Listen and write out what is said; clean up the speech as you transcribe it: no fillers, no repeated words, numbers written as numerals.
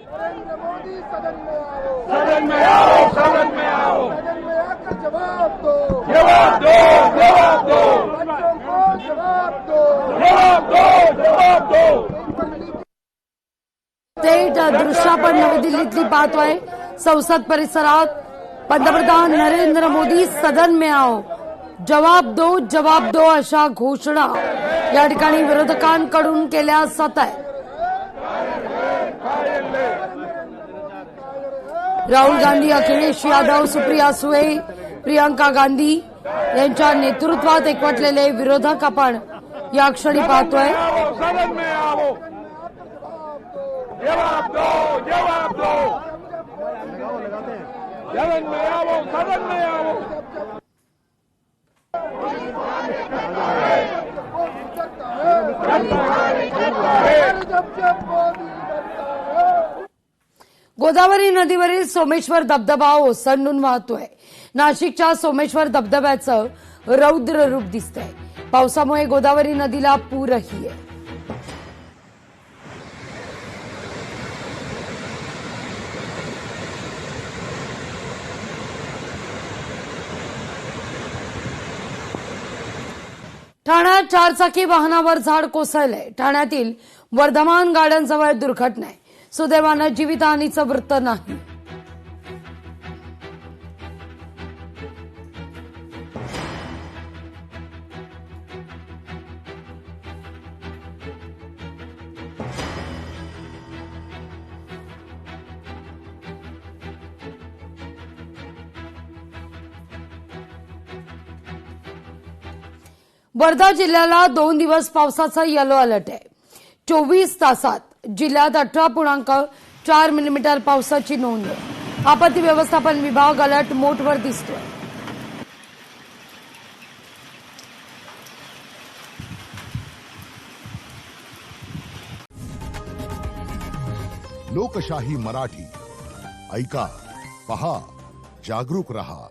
नरेंद्र मोदी सदन में आओ, सदन में आओ, सदन में आओ, सदन में आकर जवाब दो, जवाब दो, जवाब दो, बच्चों को जवाब दो, जवाब दो, जवाब दो। थेट दृश्य आपण नवी दिल्लीतली पाहतोय। संसद परिसरात पंतप्रधान नरेंद्र मोदी सदन में आओ, जवाब दो अशा घोषणा या ठिकाणी विरोधकांकडून केल्या जात आहेत। राहुल गांधी, अखिलेश यादव, सुप्रिया सुळे, प्रियंका गांधी यांच्या नेतृत्वात एकवटलेले विरोधक आपण या क्षणी पाहतोय। सदन में आओ, जवाब दो, जवाब दो, सदन में आओ, सदन में आओ। गोदावरी नदीवरील सोमेश्वर धबधबा ओसंडून वाहतोय। नाशिकच्या सोमेश्वर धबधब्याचं रौद्र रूप दिसतंय। पावसामुळे गोदावरी नदीला पूरही आहे। ठाण्यात चारचाकी वाहनावर झाड कोसळलंय। ठाण्यातील वर्धमान गार्डनजवळ दुर्घटना आहे। सुदैवानं जीवितहानीचं वृत्त नाही। वर्धा जिल्ह्याला 2 दिवस पावसाचा येलो अलर्ट आहे। 24 तासात जिल्ह्यात 18.4 मिलीमीटर पावसाची नोंद आहे। आपत्ती व्यवस्थापन विभाग अलर्ट मोडवर दिसतोय। लोकशाही मराठी ऐका, पहा, जागरूक रहा।